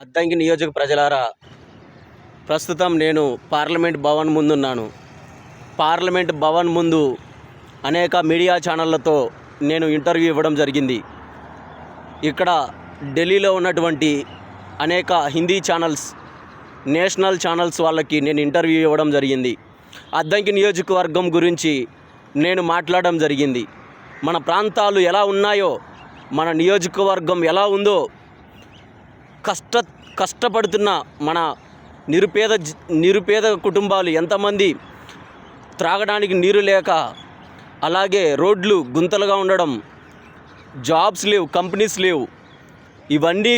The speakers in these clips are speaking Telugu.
అద్దంకి నియోజక ప్రజలారా, ప్రస్తుతం నేను పార్లమెంట్ భవన్ ముందున్నాను. పార్లమెంట్ భవన్ ముందు అనేక మీడియా ఛానళ్లతో నేను ఇంటర్వ్యూ ఇవ్వడం జరిగింది. ఇక్కడ ఢిల్లీలో ఉన్నటువంటి అనేక హిందీ ఛానల్స్, నేషనల్ ఛానల్స్ వాళ్ళకి నేను ఇంటర్వ్యూ ఇవ్వడం జరిగింది. అద్దంకి నియోజకవర్గం గురించి నేను మాట్లాడడం జరిగింది. మన ప్రాంతాలు ఎలా ఉన్నాయో, మన నియోజకవర్గం ఎలా ఉందో, కష్టపడుతున్న మన నిరుపేద కుటుంబాలు ఎంతమంది త్రాగడానికి నీరు లేక, అలాగే రోడ్లు గుంతలుగా ఉండడం, జాబ్స్ లేవు, కంపెనీస్ లేవు, ఇవన్నీ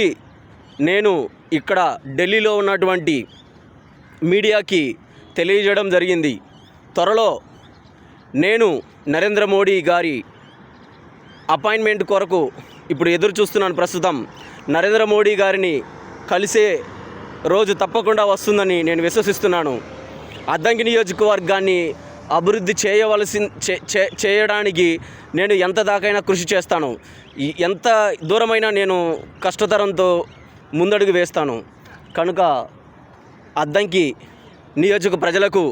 నేను ఇక్కడ ఢిల్లీలో ఉన్నటువంటి మీడియాకి తెలియజేయడం జరిగింది. త్వరలో నేను నరేంద్ర మోడీ గారి అపాయింట్మెంట్ కొరకు ఇప్పుడు ఎదురు చూస్తున్నాను. ప్రస్తుతం నరేంద్ర మోడీ గారిని కలిసే రోజు తప్పకుండా వస్తుందని నేను విశ్వసిస్తున్నాను. అద్దంకి నియోజకవర్గాన్ని అభివృద్ధి చేయడానికి నేను ఎంత దాకైనా కృషి చేస్తాను. ఎంత దూరమైనా నేను కష్టతరంతో ముందడుగు వేస్తాను. కనుక అద్దంకి నియోజక ప్రజలకు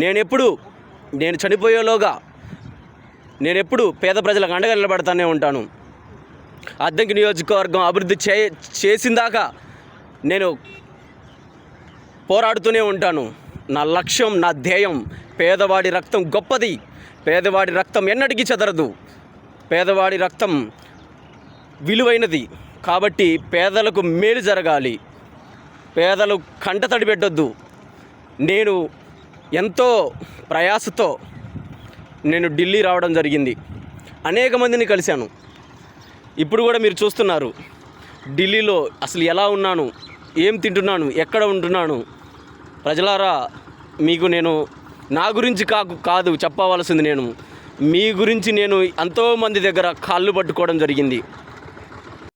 నేను చనిపోయేలోగా నేనెప్పుడు పేద ప్రజలకు అండగా నిలబడతానే ఉంటాను. అద్దంకి నియోజకవర్గం అభివృద్ధి చేసిందాకా నేను పోరాడుతూనే ఉంటాను. నా లక్ష్యం, నా ధ్యేయం, పేదవాడి రక్తం గొప్పది, పేదవాడి రక్తం ఎన్నటికీ చెదరదు, పేదవాడి రక్తం విలువైనది. కాబట్టి పేదలకు మేలు జరగాలి, పేదలు కంటతడి పెట్టొద్దు. నేను ఎంతో ప్రయాసతో నేను ఢిల్లీ రావడం జరిగింది. అనేక మందిని కలిశాను. ఇప్పుడు కూడా మీరు చూస్తున్నారు ఢిల్లీలో అసలు ఎలా ఉన్నాను, ఏం తింటున్నాను, ఎక్కడ ఉంటున్నాను. ప్రజలారా, మీకు నేను నా గురించి కాదు చెప్పవలసింది, నేను మీ గురించి నేను ఎంతోమంది దగ్గర కాళ్ళు పట్టుకోవడం జరిగింది.